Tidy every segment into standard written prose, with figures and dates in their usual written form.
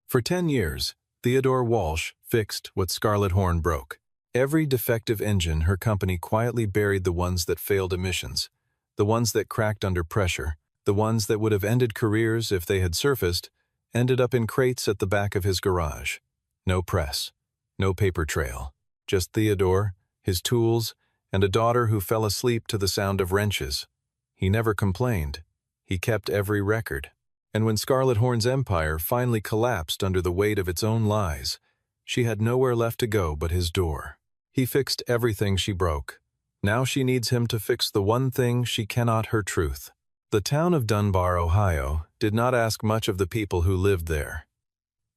For 10 years, Theodore Walsh fixed what Scarlett Horne broke. Every defective engine, her company quietly buried the ones that failed emissions, the ones that cracked under pressure, the ones that would have ended careers if they had surfaced, ended up in crates at the back of his garage. No press, no paper trail, just Theodore, his tools, and a daughter who fell asleep to the sound of wrenches. He never complained. He kept every record. And when Scarlett Horne's empire finally collapsed under the weight of its own lies, she had nowhere left to go but his door. He fixed everything she broke. Now she needs him to fix the one thing she cannot, her truth. The town of Dunbar, Ohio, did not ask much of the people who lived there.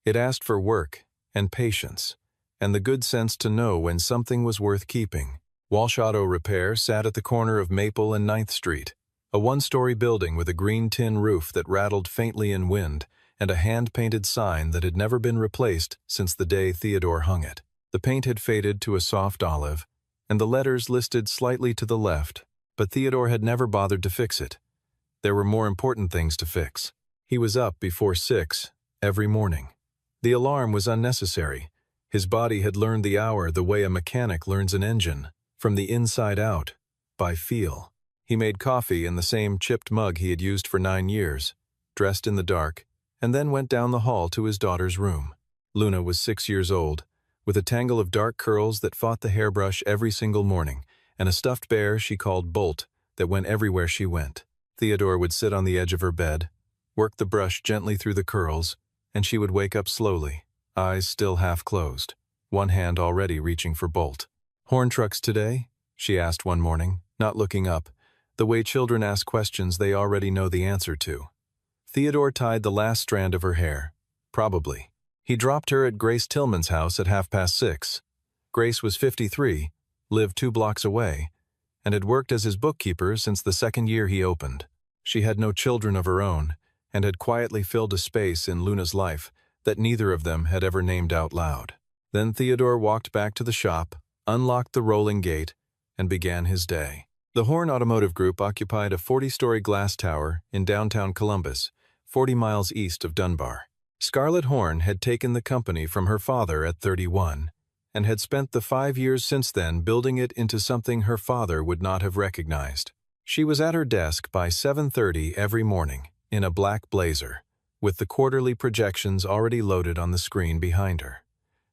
It asked for work and patience, and the good sense to know when something was worth keeping. Walsh Auto Repair sat at the corner of Maple and 9th Street, a one-story building with a green tin roof that rattled faintly in wind and a hand-painted sign that had never been replaced since the day Theodore hung it. The paint had faded to a soft olive, and the letters listed slightly to the left, but Theodore had never bothered to fix it. There were more important things to fix. He was up before 6 every morning. The alarm was unnecessary. His body had learned the hour the way a mechanic learns an engine, from the inside out, by feel. He made coffee in the same chipped mug he had used for 9 years, dressed in the dark, and then went down the hall to his daughter's room. Luna was 6 years old, with a tangle of dark curls that fought the hairbrush every single morning, and a stuffed bear she called Bolt that went everywhere she went. Theodore would sit on the edge of her bed, work the brush gently through the curls, and she would wake up slowly, eyes still half closed, one hand already reaching for Bolt. "Horn trucks today?" she asked one morning, not looking up, the way children ask questions they already know the answer to. Theodore tied the last strand of her hair. Probably. He dropped her at Grace Tillman's house at 6:30. Grace was 53, lived 2 blocks away, and had worked as his bookkeeper since the second year he opened. She had no children of her own, and had quietly filled a space in Luna's life that neither of them had ever named out loud. Then Theodore walked back to the shop, unlocked the rolling gate, and began his day. The Horne Automotive Group occupied a 40-story glass tower in downtown Columbus, 40 miles east of Dunbar. Scarlett Horne had taken the company from her father at 31, and had spent the 5 years since then building it into something her father would not have recognized. She was at her desk by 7:30 every morning, in a black blazer, with the quarterly projections already loaded on the screen behind her.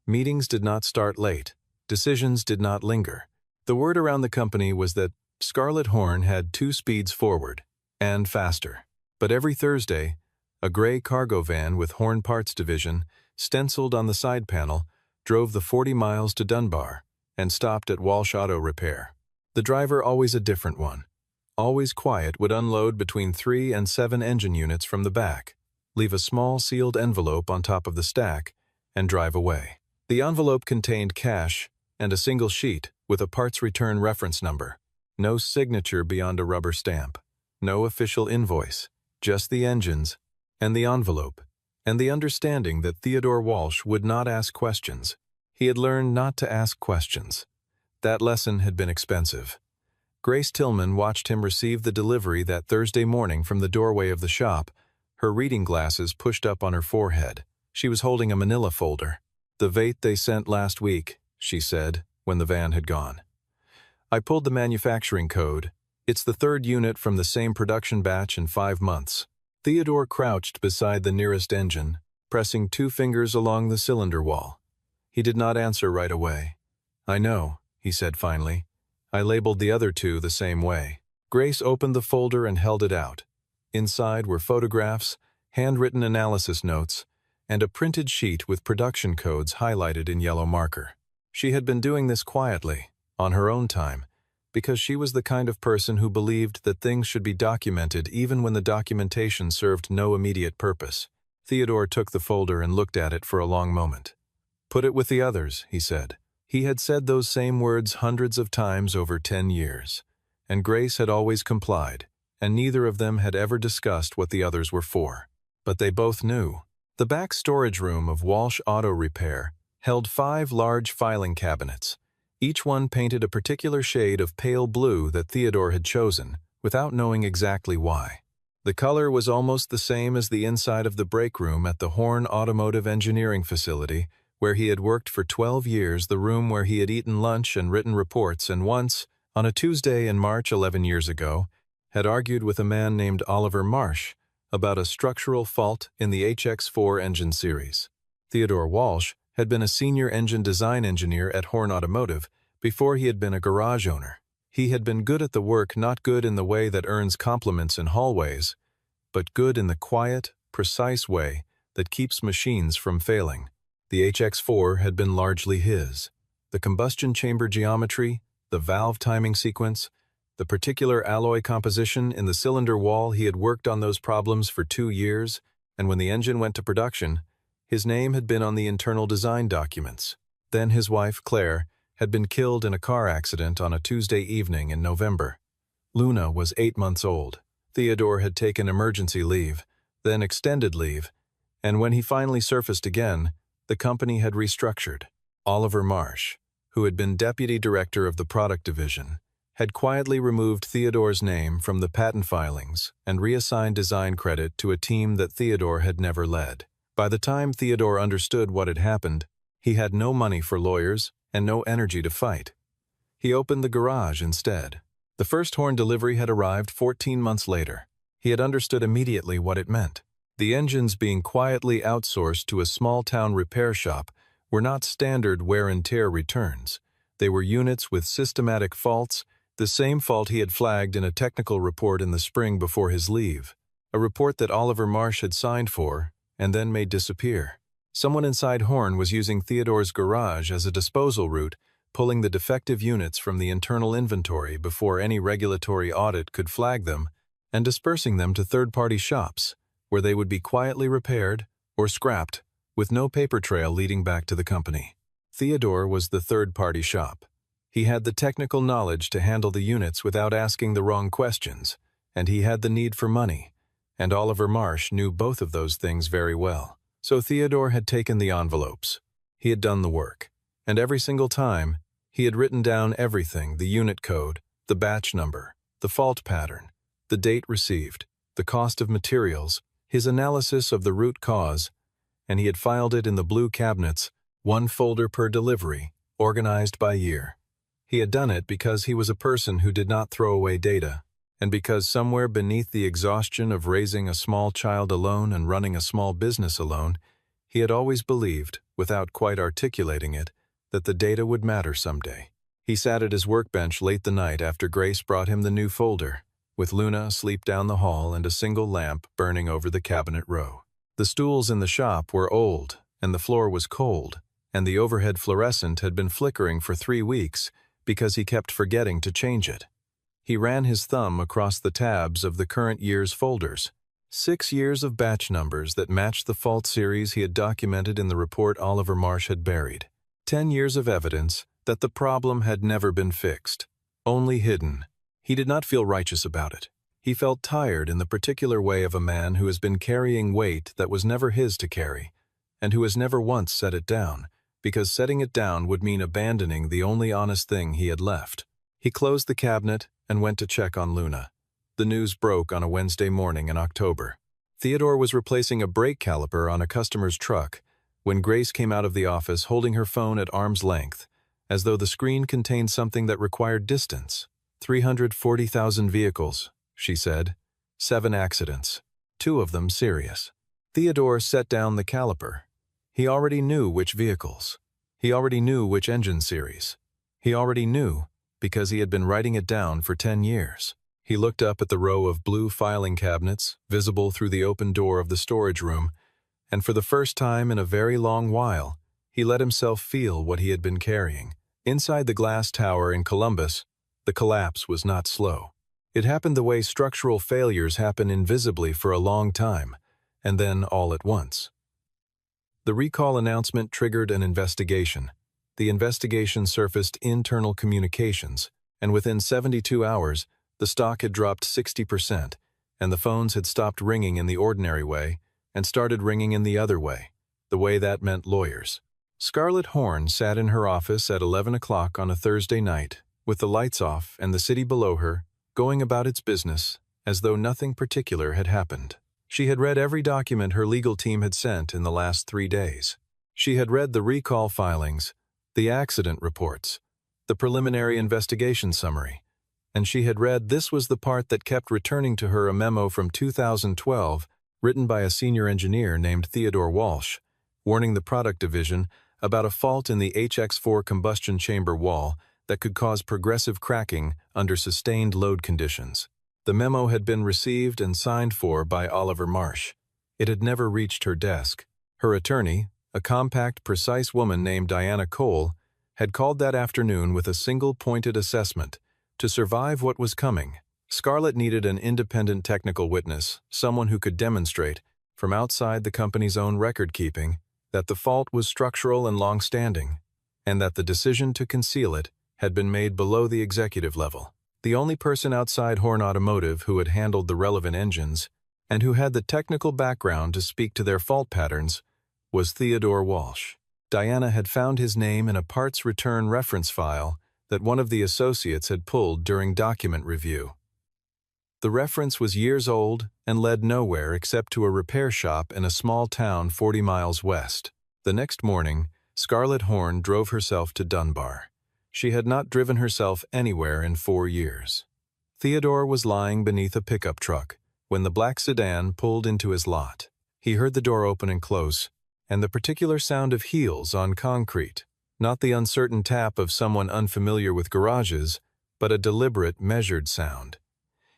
Meetings did not start late. Decisions did not linger. The word around the company was that Scarlett Horne had 2 speeds forward, and faster. But every Thursday, a gray cargo van with Horne Parts Division, stenciled on the side panel, drove the 40 miles to Dunbar and stopped at Walsh Auto Repair. The driver, always a different one, always quiet, would unload between 3 and 7 engine units from the back, leave a small sealed envelope on top of the stack, and drive away. The envelope contained cash and a single sheet with a parts return reference number. No signature beyond a rubber stamp. No official invoice. Just the engines and the envelope, and the understanding that Theodore Walsh would not ask questions. He had learned not to ask questions. That lesson had been expensive. Grace Tillman watched him receive the delivery that Thursday morning from the doorway of the shop, her reading glasses pushed up on her forehead. She was holding a manila folder. "The vate they sent last week," she said, when the van had gone. "I pulled the manufacturing code. It's the 3rd unit from the same production batch in 5 months." Theodore crouched beside the nearest engine, pressing 2 fingers along the cylinder wall. He did not answer right away. "I know," he said finally. "I labeled the other 2 the same way." Grace opened the folder and held it out. Inside were photographs, handwritten analysis notes, and a printed sheet with production codes highlighted in yellow marker. She had been doing this quietly, on her own time, because she was the kind of person who believed that things should be documented even when the documentation served no immediate purpose. Theodore took the folder and looked at it for a long moment. "Put it with the others," he said. He had said those same words hundreds of times over 10 years, and Grace had always complied, and neither of them had ever discussed what the others were for. But they both knew. The back storage room of Walsh Auto Repair held 5 large filing cabinets. Each one painted a particular shade of pale blue that Theodore had chosen, without knowing exactly why. The color was almost the same as the inside of the break room at the Horn Automotive Engineering Facility, where he had worked for 12 years, the room where he had eaten lunch and written reports, and once, on a Tuesday in March 11 years ago, had argued with a man named Oliver Marsh about a structural fault in the HX4 engine series. Theodore Walsh had been a senior engine design engineer at Horn Automotive before he had been a garage owner. He had been good at the work, not good in the way that earns compliments in hallways, but good in the quiet, precise way that keeps machines from failing. The HX4 had been largely his. The combustion chamber geometry, the valve timing sequence, the particular alloy composition in the cylinder wall, he had worked on those problems for 2 years, and when the engine went to production, his name had been on the internal design documents. Then his wife, Claire, had been killed in a car accident on a Tuesday evening in November. Luna was 8 months old. Theodore had taken emergency leave, then extended leave, and when he finally surfaced again, the company had restructured. Oliver Marsh, who had been deputy director of the product division, had quietly removed Theodore's name from the patent filings and reassigned design credit to a team that Theodore had never led. By the time Theodore understood what had happened, he had no money for lawyers and no energy to fight. He opened the garage instead. The first Horn delivery had arrived 14 months later. He had understood immediately what it meant. The engines being quietly outsourced to a small-town repair shop were not standard wear and tear returns. They were units with systematic faults, the same fault he had flagged in a technical report in the spring before his leave, a report that Oliver Marsh had signed for and then made disappear. Someone inside Horn was using Theodore's garage as a disposal route, pulling the defective units from the internal inventory before any regulatory audit could flag them, and dispersing them to third-party shops, where they would be quietly repaired or scrapped, with no paper trail leading back to the company. Theodore was the third-party shop. He had the technical knowledge to handle the units without asking the wrong questions, and he had the need for money, and Oliver Marsh knew both of those things very well. So Theodore had taken the envelopes. He had done the work, and every single time, he had written down everything: the unit code, the batch number, the fault pattern, the date received, the cost of materials, his analysis of the root cause, and he had filed it in the blue cabinets, 1 folder per delivery, organized by year. He had done it because he was a person who did not throw away data, and because somewhere beneath the exhaustion of raising a small child alone and running a small business alone, he had always believed, without quite articulating it, that the data would matter someday. He sat at his workbench late the night after Grace brought him the new folder, with Luna asleep down the hall and a single lamp burning over the cabinet row. The stools in the shop were old, and the floor was cold, and the overhead fluorescent had been flickering for 3 weeks because he kept forgetting to change it. He ran his thumb across the tabs of the current year's folders. 6 years of batch numbers that matched the fault series he had documented in the report Oliver Marsh had buried. 10 years of evidence that the problem had never been fixed, only hidden. He did not feel righteous about it. He felt tired in the particular way of a man who has been carrying weight that was never his to carry, and who has never once set it down, because setting it down would mean abandoning the only honest thing he had left. He closed the cabinet and went to check on Luna. The news broke on a Wednesday morning in October. Theodore was replacing a brake caliper on a customer's truck when Grace came out of the office holding her phone at arm's length, as though the screen contained something that required distance. 340,000 vehicles, she said. 7 accidents, 2 of them serious. Theodore set down the caliper. He already knew which vehicles. He already knew which engine series. He already knew because he had been writing it down for 10 years. He looked up at the row of blue filing cabinets visible through the open door of the storage room, and for the first time in a very long while, he let himself feel what he had been carrying. Inside the glass tower in Columbus, the collapse was not slow. It happened the way structural failures happen invisibly for a long time, and then all at once. The recall announcement triggered an investigation. The investigation surfaced internal communications, and within 72 hours, the stock had dropped 60%, and the phones had stopped ringing in the ordinary way and started ringing in the other way, the way that meant lawyers. Scarlett Horn sat in her office at 11 o'clock on a Thursday night, with the lights off and the city below her, going about its business, as though nothing particular had happened. She had read every document her legal team had sent in the last 3 days. She had read the recall filings, the accident reports, the preliminary investigation summary, and she had read this was the part that kept returning to her a memo from 2012 written by a senior engineer named Theodore Walsh, warning the product division about a fault in the HX4 combustion chamber wall that could cause progressive cracking under sustained load conditions. The memo had been received and signed for by Oliver Marsh. It had never reached her desk. Her attorney, a compact, precise woman named Diana Cole, had called that afternoon with a single pointed assessment. To survive what was coming, Scarlett needed an independent technical witness, someone who could demonstrate, from outside the company's own record-keeping, that the fault was structural and long-standing, and that the decision to conceal it had been made below the executive level. The only person outside Horn Automotive who had handled the relevant engines, and who had the technical background to speak to their fault patterns, was Theodore Walsh. Diana had found his name in a parts return reference file that one of the associates had pulled during document review. The reference was years old and led nowhere except to a repair shop in a small town 40 miles west. The next morning, Scarlett Horn drove herself to Dunbar. She had not driven herself anywhere in 4 years. Theodore was lying beneath a pickup truck when the black sedan pulled into his lot. He heard the door open and close, and the particular sound of heels on concrete, not the uncertain tap of someone unfamiliar with garages, but a deliberate, measured sound.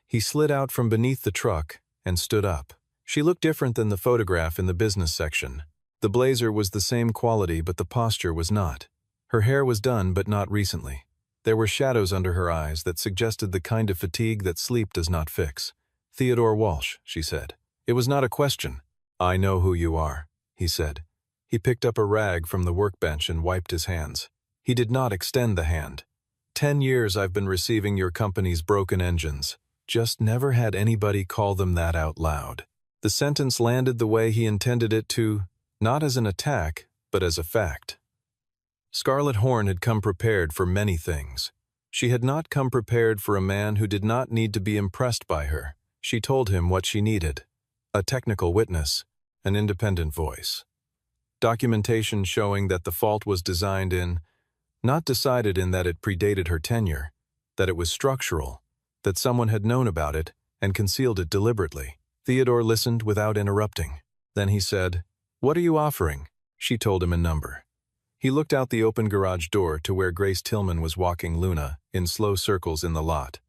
He slid out from beneath the truck and stood up. She looked different than the photograph in the business section. The blazer was the same quality, but the posture was not. Her hair was done, but not recently. There were shadows under her eyes that suggested the kind of fatigue that sleep does not fix. "Theodore Walsh," she said. It was not a question. "I know who you are," he said. He picked up a rag from the workbench and wiped his hands. He did not extend the hand. 10 years I've been receiving your company's broken engines. Just never had anybody call them that out loud." The sentence landed the way he intended it to, not as an attack, but as a fact. Scarlett Horn had come prepared for many things. She had not come prepared for a man who did not need to be impressed by her. She told him what she needed: a technical witness, an independent voice. Documentation showing that the fault was designed in, not decided in that it predated her tenure, that it was structural, that someone had known about it and concealed it deliberately. Theodore listened without interrupting. Then he said, "What are you offering?" She told him a number. He looked out the open garage door to where Grace Tillman was walking Luna in slow circles in the lot,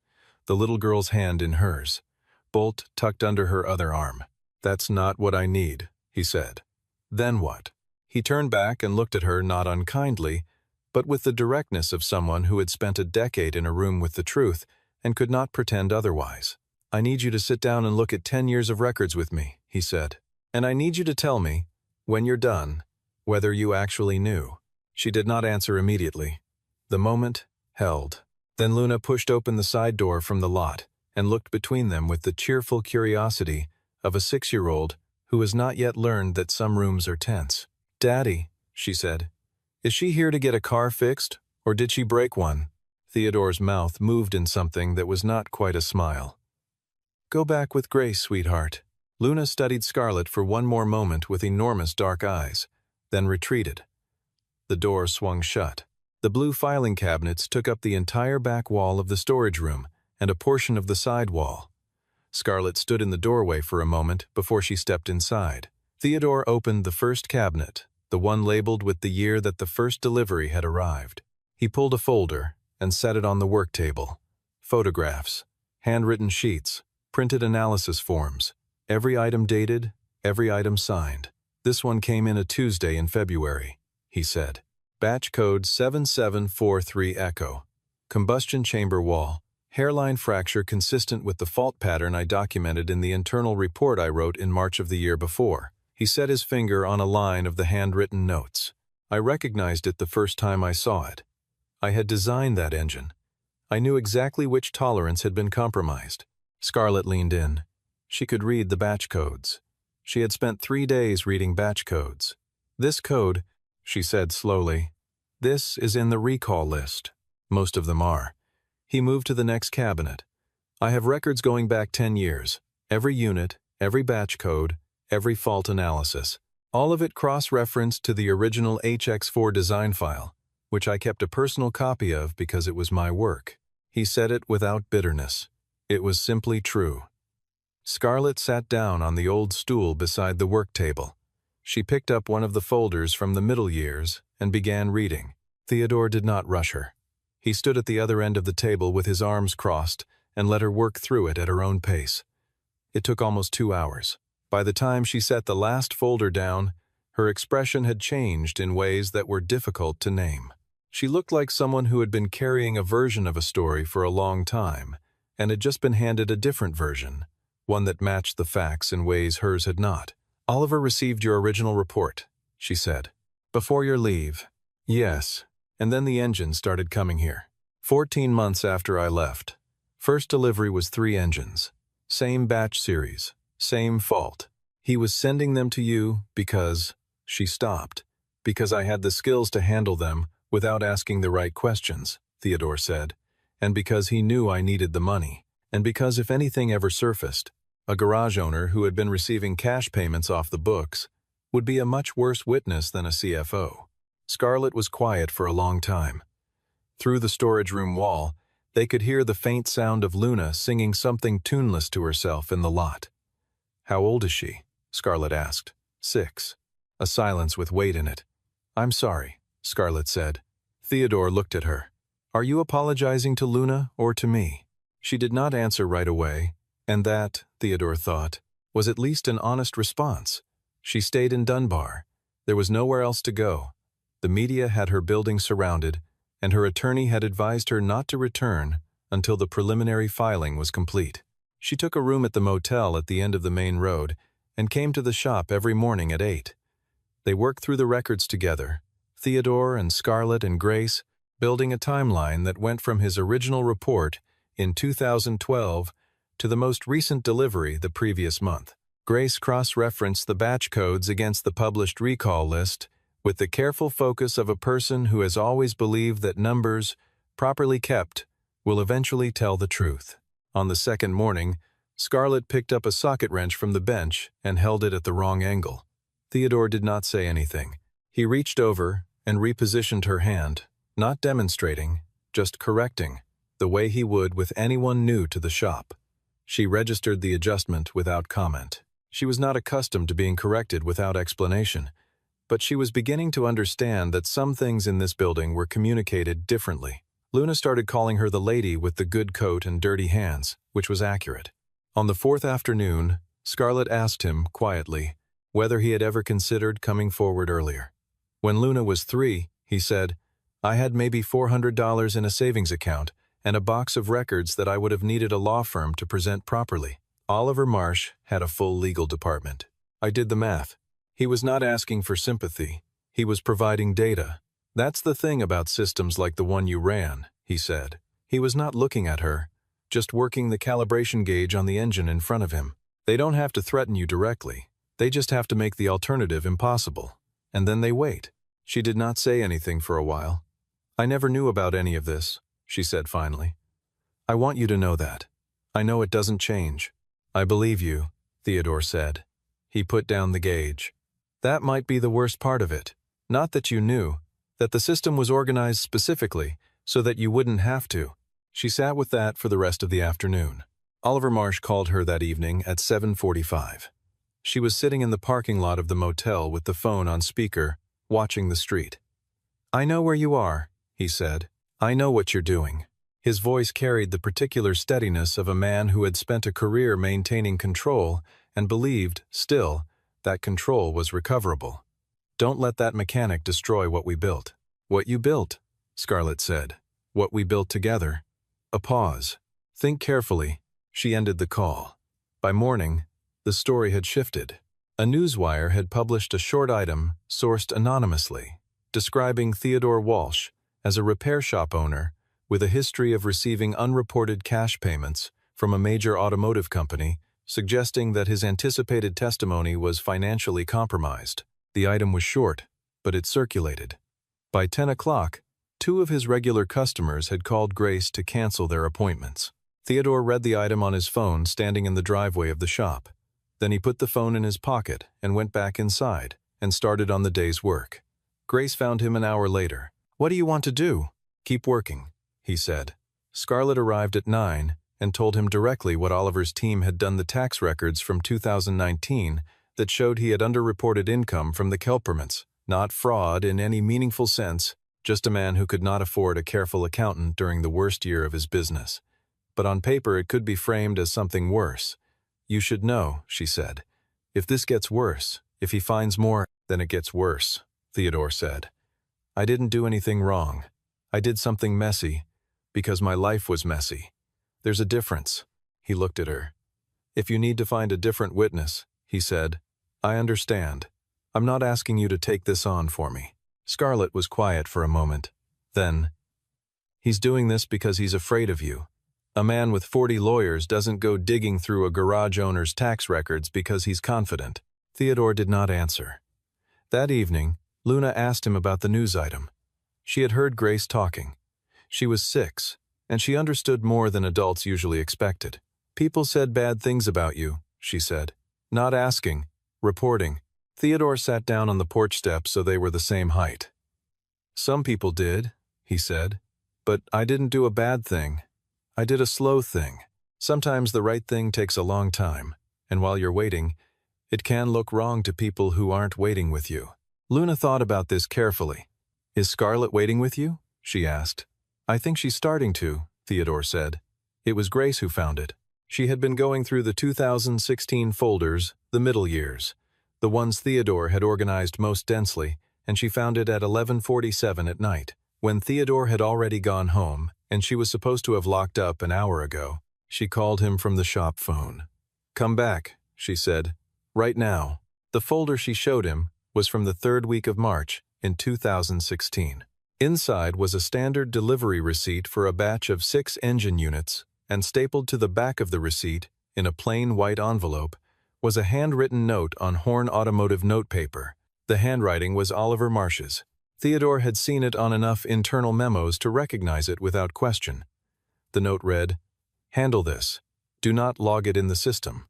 the little girl's hand in hers, Bolt tucked under her other arm. "That's not what I need," he said. "Then what?" He turned back and looked at her not unkindly, but with the directness of someone who had spent a decade in a room with the truth and could not pretend otherwise. "I need you to sit down and look at 10 years of records with me," he said. "And I need you to tell me, when you're done, whether you actually knew." She did not answer immediately. The moment held. Then Luna pushed open the side door from the lot and looked between them with the cheerful curiosity of a 6-year-old who has not yet learned that some rooms are tense. "Daddy," she said, "is she here to get a car fixed, or did she break one?" Theodore's mouth moved in something that was not quite a smile. "Go back with Grace, sweetheart." Luna studied Scarlett for one more moment with enormous dark eyes, then retreated. The door swung shut. The blue filing cabinets took up the entire back wall of the storage room and a portion of the side wall. Scarlett stood in the doorway for a moment before she stepped inside. Theodore opened the first cabinet, the one labeled with the year that the first delivery had arrived. He pulled a folder and set it on the work table. Photographs, handwritten sheets, printed analysis forms, every item dated, every item signed. "This one came in a Tuesday in February," he said. "Batch code 7743 Echo. Combustion chamber wall. Hairline fracture consistent with the fault pattern I documented in the internal report I wrote in March of the year before." He set his finger on a line of the handwritten notes. "I recognized it the first time I saw it. I had designed that engine. I knew exactly which tolerance had been compromised." Scarlett leaned in. She could read the batch codes. She had spent 3 days reading batch codes. "This code," she said slowly, "this is in the recall list. Most of them are." He moved to the next cabinet. I have records going back 10 years. Every unit, every batch code, every fault analysis. All of it cross-referenced to the original HX4 design file, which I kept a personal copy of because it was my work. He said it without bitterness. It was simply true. Scarlett sat down on the old stool beside the work table. She picked up one of the folders from the middle years and began reading. Theodore did not rush her. He stood at the other end of the table with his arms crossed and let her work through it at her own pace. It took almost 2 hours. By the time she set the last folder down, her expression had changed in ways that were difficult to name. She looked like someone who had been carrying a version of a story for a long time and had just been handed a different version, one that matched the facts in ways hers had not. "Oliver received your original report," she said. "Before your leave." "Yes." And then the engines started coming here. 14 months after I left. First delivery was 3 engines. Same batch series. Same fault. He was sending them to you because... She stopped. "Because I had the skills to handle them without asking the right questions," Theodore said. "And because he knew I needed the money. And because if anything ever surfaced, a garage owner who had been receiving cash payments off the books would be a much worse witness than a CFO." Scarlett was quiet for a long time. Through the storage room wall, they could hear the faint sound of Luna singing something tuneless to herself in the lot. "How old is she?" Scarlett asked. 6. A silence with weight in it. "I'm sorry," Scarlett said. Theodore looked at her. "Are you apologizing to Luna or to me?" She did not answer right away, and that, Theodore thought, was at least an honest response. She stayed in Dunbar. There was nowhere else to go. The media had her building surrounded, and her attorney had advised her not to return until the preliminary filing was complete. She took a room at the motel at the end of the main road and came to the shop every morning at 8. They worked through the records together, Theodore and Scarlett and Grace, building a timeline that went from his original report in 2012 to the most recent delivery the previous month. Grace cross-referenced the batch codes against the published recall list with the careful focus of a person who has always believed that numbers, properly kept, will eventually tell the truth. On the second morning, Scarlett picked up a socket wrench from the bench and held it at the wrong angle. Theodore did not say anything. He reached over and repositioned her hand, not demonstrating, just correcting, the way he would with anyone new to the shop. She registered the adjustment without comment. She was not accustomed to being corrected without explanation, but she was beginning to understand that some things in this building were communicated differently. Luna started calling her the lady with the good coat and dirty hands, which was accurate. On the 4th afternoon, Scarlett asked him, quietly, whether he had ever considered coming forward earlier. When Luna was 3, he said, "I had maybe $400 in a savings account and a box of records that I would have needed a law firm to present properly. Oliver Marsh had a full legal department. I did the math. He was not asking for sympathy. He was providing data. That's the thing about systems like the one you ran," he said. He was not looking at her, just working the calibration gauge on the engine in front of him. They don't have to threaten you directly. They just have to make the alternative impossible. And then they wait. She did not say anything for a while. "I never knew about any of this," she said finally. "I want you to know that. I know it doesn't change." "I believe you," Theodore said. He put down the gauge. "That might be the worst part of it. Not that you knew, that the system was organized specifically so that you wouldn't have to." She sat with that for the rest of the afternoon. Oliver Marsh called her that evening at 7:45. She was sitting in the parking lot of the motel with the phone on speaker, watching the street. "I know where you are," he said. "I know what you're doing." His voice carried the particular steadiness of a man who had spent a career maintaining control and believed, still, that control was recoverable. "Don't let that mechanic destroy what we built." "What you built," Scarlett said. "What we built together." A pause. "Think carefully." She ended the call. By morning, the story had shifted. A newswire had published a short item, sourced anonymously, describing Theodore Walsh as a repair shop owner with a history of receiving unreported cash payments from a major automotive company, suggesting that his anticipated testimony was financially compromised. The item was short, but it circulated. By 10 o'clock, 2 of his regular customers had called Grace to cancel their appointments. Theodore read the item on his phone standing in the driveway of the shop. Then he put the phone in his pocket and went back inside and started on the day's work. Grace found him an hour later. "What do you want to do?" "Keep working," he said. Scarlett arrived at 9 and told him directly what Oliver's team had done the tax records from 2019 that showed he had underreported income from the Kelpermans. Not fraud in any meaningful sense, just a man who could not afford a careful accountant during the worst year of his business. But on paper it could be framed as something worse. "You should know," she said. "If this gets worse, if he finds more, then it gets worse," Theodore said. "I didn't do anything wrong. I did something messy, because my life was messy. There's a difference." He looked at her. "If you need to find a different witness," he said, "I understand. I'm not asking you to take this on for me." Scarlett was quiet for a moment. Then, "He's doing this because he's afraid of you. A man with 40 lawyers doesn't go digging through a garage owner's tax records because he's confident." Theodore did not answer. That evening, Luna asked him about the news item. She had heard Grace talking. She was 6, and she understood more than adults usually expected. "People said bad things about you," she said. "Not asking, reporting." Theodore sat down on the porch steps so they were the same height. "Some people did," he said, "but I didn't do a bad thing. I did a slow thing. Sometimes the right thing takes a long time, and while you're waiting, it can look wrong to people who aren't waiting with you." Luna thought about this carefully. "Is Scarlett waiting with you?" she asked. "I think she's starting to," Theodore said. It was Grace who found it. She had been going through the 2016 folders, the middle years, the ones Theodore had organized most densely, and she found it at 11:47 at night, when Theodore had already gone home, and she was supposed to have locked up an hour ago. She called him from the shop phone. "Come back," she said, "right now." The folder she showed him was from the 3rd week of March in 2016. Inside was a standard delivery receipt for a batch of 6 engine units, and stapled to the back of the receipt, in a plain white envelope, was a handwritten note on Horn Automotive notepaper. The handwriting was Oliver Marsh's. Theodore had seen it on enough internal memos to recognize it without question. The note read, "Handle this. Do not log it in the system."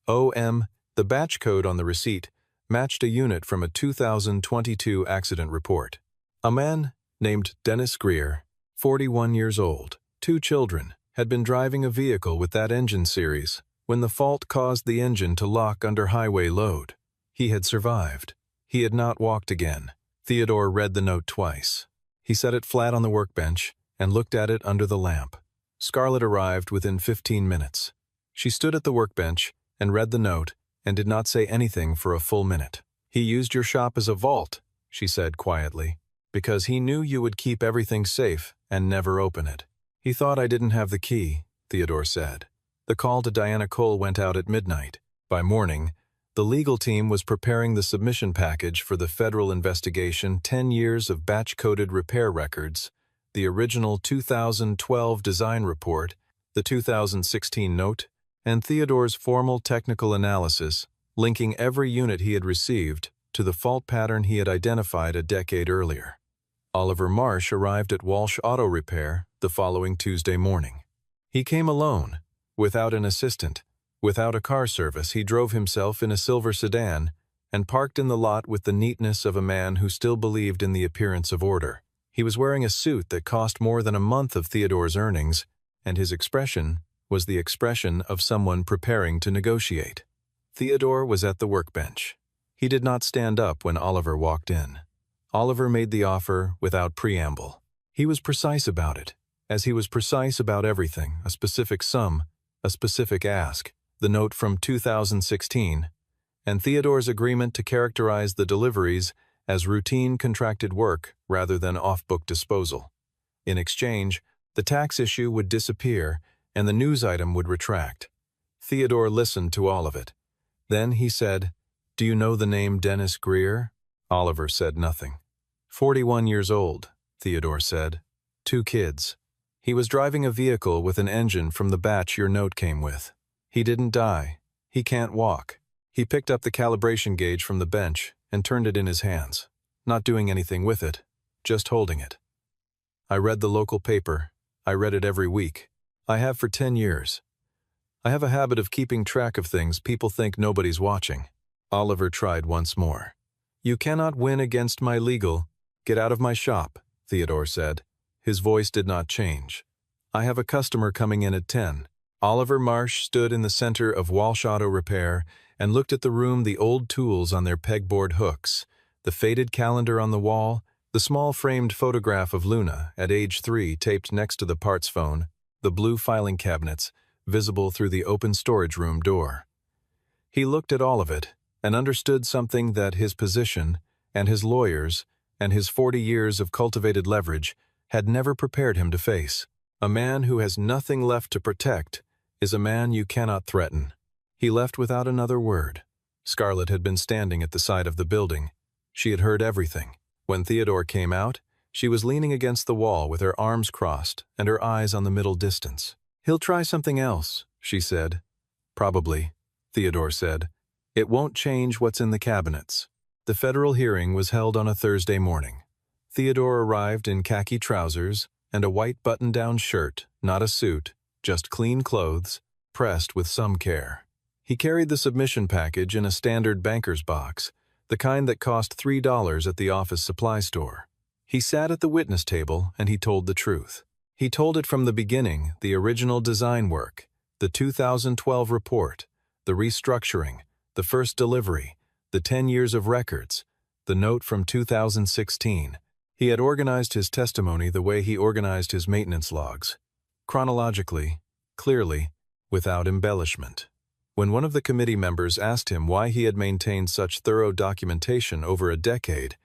OM, the batch code on the receipt, matched a unit from a 2022 accident report. A man named Dennis Greer, 41 years old, 2 children, had been driving a vehicle with that engine series when the fault caused the engine to lock under highway load. He had survived. He had not walked again. Theodore read the note twice. He set it flat on the workbench and looked at it under the lamp. Scarlett arrived within 15 minutes. She stood at the workbench and read the note and did not say anything for a full minute. "He used your shop as a vault," she said quietly, "because he knew you would keep everything safe and never open it." "He thought I didn't have the key," Theodore said. The call to Diana Cole went out at midnight. By morning, the legal team was preparing the submission package for the federal investigation, 10 years of batch-coded repair records, the original 2012 design report, the 2016 note, and Theodore's formal technical analysis, linking every unit he had received to the fault pattern he had identified a decade earlier. Oliver Marsh arrived at Walsh Auto Repair the following Tuesday morning. He came alone, without an assistant. Without a car service, he drove himself in a silver sedan and parked in the lot with the neatness of a man who still believed in the appearance of order. He was wearing a suit that cost more than a month of Theodore's earnings, and his expression was the expression of someone preparing to negotiate. Theodore was at the workbench. He did not stand up when Oliver walked in. Oliver made the offer without preamble. He was precise about it, as he was precise about everything, a specific sum, a specific ask, the note from 2016, and Theodore's agreement to characterize the deliveries as routine contracted work rather than off-book disposal. In exchange, the tax issue would disappear and the news item would retract. Theodore listened to all of it. Then he said, "Do you know the name Dennis Greer?" Oliver said nothing. 41 years old, Theodore said. 2 kids. He was driving a vehicle with an engine from the batch your note came with. He didn't die. He can't walk. He picked up the calibration gauge from the bench and turned it in his hands, not doing anything with it, just holding it. I read the local paper. I read it every week. I have for 10 years. I have a habit of keeping track of things people think nobody's watching. Oliver tried once more. You cannot win against my legal. Get out of my shop, Theodore said. His voice did not change. I have a customer coming in at 10. Oliver Marsh stood in the center of Walsh Auto Repair and looked at the room, the old tools on their pegboard hooks, the faded calendar on the wall, the small framed photograph of Luna at age 3 taped next to the parts phone, the blue filing cabinets, visible through the open storage room door. He looked at all of it and understood something that his position and his lawyers and his 40 years of cultivated leverage had never prepared him to face. A man who has nothing left to protect is a man you cannot threaten. He left without another word. Scarlett had been standing at the side of the building. She had heard everything. When Theodore came out, she was leaning against the wall with her arms crossed and her eyes on the middle distance. He'll try something else, she said. Probably, Theodore said. It won't change what's in the cabinets. The federal hearing was held on a Thursday morning. Theodore arrived in khaki trousers and a white button-down shirt, not a suit, just clean clothes, pressed with some care. He carried the submission package in a standard banker's box, the kind that cost $3 at the office supply store. He sat at the witness table and he told the truth. He told it from the beginning, the original design work, the 2012 report, the restructuring, the first delivery, the 10 years of records, the note from 2016. He had organized his testimony the way he organized his maintenance logs, chronologically, clearly, without embellishment. When one of the committee members asked him why he had maintained such thorough documentation over a decade,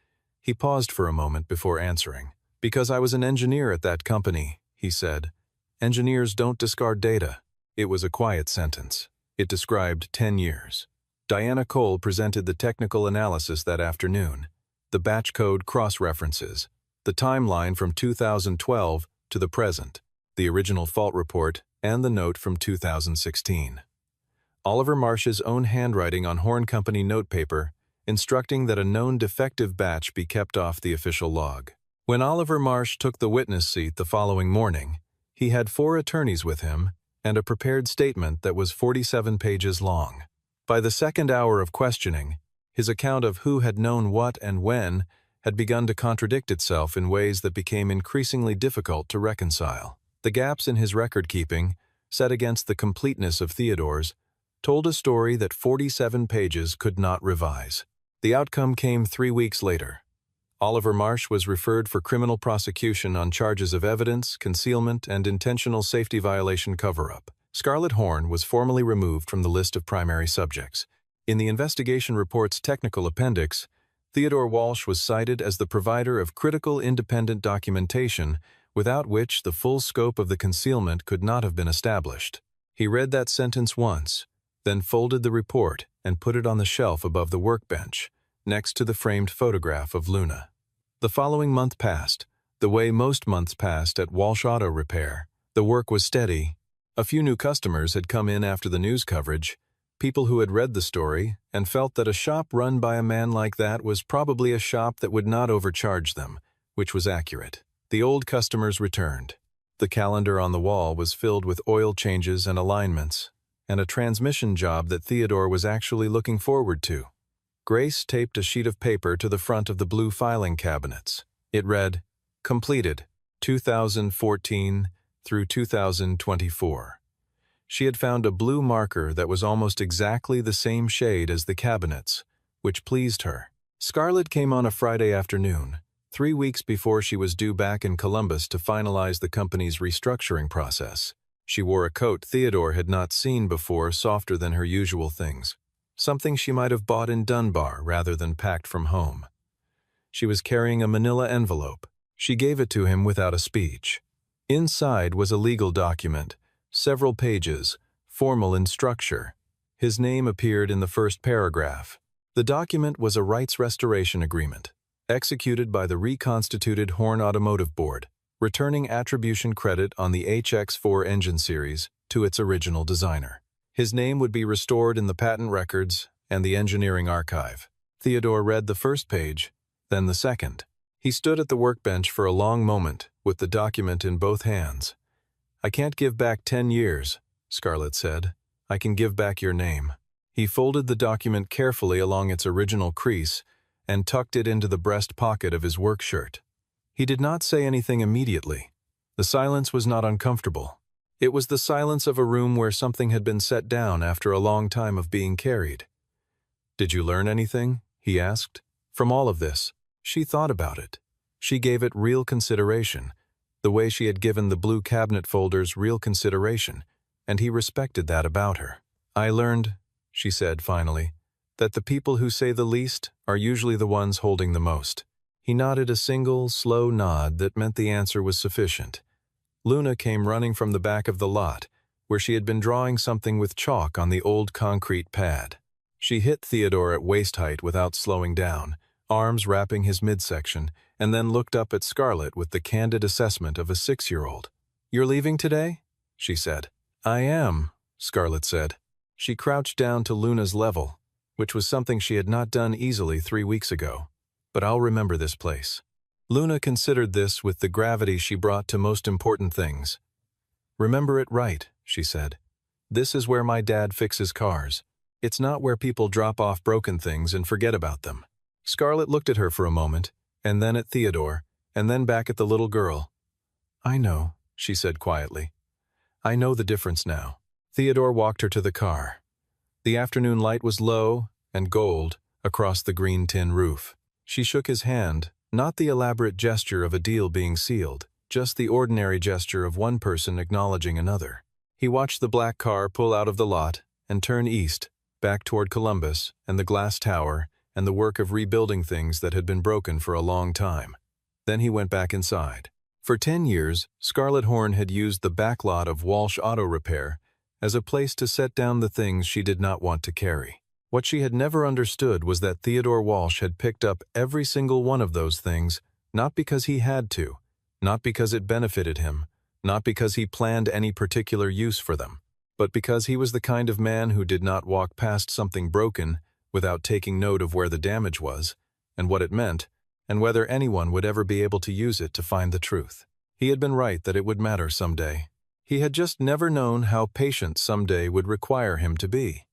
he paused for a moment before answering. Because I was an engineer at that company, he said. Engineers don't discard data. It was a quiet sentence. It described 10 years. Diana Cole presented the technical analysis that afternoon, the batch code cross-references, the timeline from 2012 to the present, the original fault report, and the note from 2016. Oliver Marsh's own handwriting on Horn Company notepaper, instructing that a known defective batch be kept off the official log. When Oliver Marsh took the witness seat the following morning, he had 4 attorneys with him and a prepared statement that was 47 pages long. By the second hour of questioning, his account of who had known what and when had begun to contradict itself in ways that became increasingly difficult to reconcile. The gaps in his record-keeping, set against the completeness of Theodore's, told a story that 47 pages could not revise. The outcome came 3 weeks later. Oliver Marsh was referred for criminal prosecution on charges of evidence, concealment, and intentional safety violation cover-up. Scarlett Horn was formally removed from the list of primary subjects. In the investigation report's technical appendix, Theodore Walsh was cited as the provider of critical independent documentation without which the full scope of the concealment could not have been established. He read that sentence once, then folded the report and put it on the shelf above the workbench, next to the framed photograph of Luna. The following month passed, the way most months passed at Walsh Auto Repair. The work was steady. A few new customers had come in after the news coverage, people who had read the story and felt that a shop run by a man like that was probably a shop that would not overcharge them, which was accurate. The old customers returned. The calendar on the wall was filled with oil changes and alignments, and a transmission job that Theodore was actually looking forward to. Grace taped a sheet of paper to the front of the blue filing cabinets. It read, "Completed, 2014 through 2024. She had found a blue marker that was almost exactly the same shade as the cabinets, which pleased her. Scarlett came on a Friday afternoon, 3 weeks before she was due back in Columbus to finalize the company's restructuring process. She wore a coat Theodore had not seen before, softer than her usual things, something she might have bought in Dunbar rather than packed from home. She was carrying a manila envelope. She gave it to him without a speech. Inside was a legal document, several pages, formal in structure. His name appeared in the first paragraph. The document was a rights restoration agreement, executed by the reconstituted Horn Automotive Board, returning attribution credit on the HX4 engine series to its original designer. His name would be restored in the patent records and the engineering archive. Theodore read the first page, then the second. He stood at the workbench for a long moment with the document in both hands. "I can't give back 10 years, Scarlett said. "I can give back your name." He folded the document carefully along its original crease and tucked it into the breast pocket of his work shirt. He did not say anything immediately. The silence was not uncomfortable. It was the silence of a room where something had been set down after a long time of being carried. "Did you learn anything?" he asked. "From all of this?" She thought about it. She gave it real consideration, the way she had given the blue cabinet folders real consideration, and he respected that about her. "I learned," she said finally, "that the people who say the least are usually the ones holding the most." He nodded a single, slow nod that meant the answer was sufficient. Luna came running from the back of the lot, where she had been drawing something with chalk on the old concrete pad. She hit Theodore at waist height without slowing down, arms wrapping his midsection, and then looked up at Scarlett with the candid assessment of a 6-year-old. "You're leaving today?" she said. "I am," Scarlett said. She crouched down to Luna's level, which was something she had not done easily 3 weeks ago. "But I'll remember this place." Luna considered this with the gravity she brought to most important things. "Remember it right," she said. "This is where my dad fixes cars. It's not where people drop off broken things and forget about them." Scarlett looked at her for a moment, and then at Theodore, and then back at the little girl. "I know," she said quietly. "I know the difference now." Theodore walked her to the car. The afternoon light was low and gold across the green tin roof. She shook his hand, not the elaborate gesture of a deal being sealed, just the ordinary gesture of one person acknowledging another. He watched the black car pull out of the lot and turn east, back toward Columbus and the glass tower and the work of rebuilding things that had been broken for a long time. Then he went back inside. For 10 years, Scarlett Horn had used the back lot of Walsh Auto Repair as a place to set down the things she did not want to carry. What she had never understood was that Theodore Walsh had picked up every single one of those things, not because he had to, not because it benefited him, not because he planned any particular use for them, but because he was the kind of man who did not walk past something broken without taking note of where the damage was, and what it meant, and whether anyone would ever be able to use it to find the truth. He had been right that it would matter someday. He had just never known how patient someday would require him to be.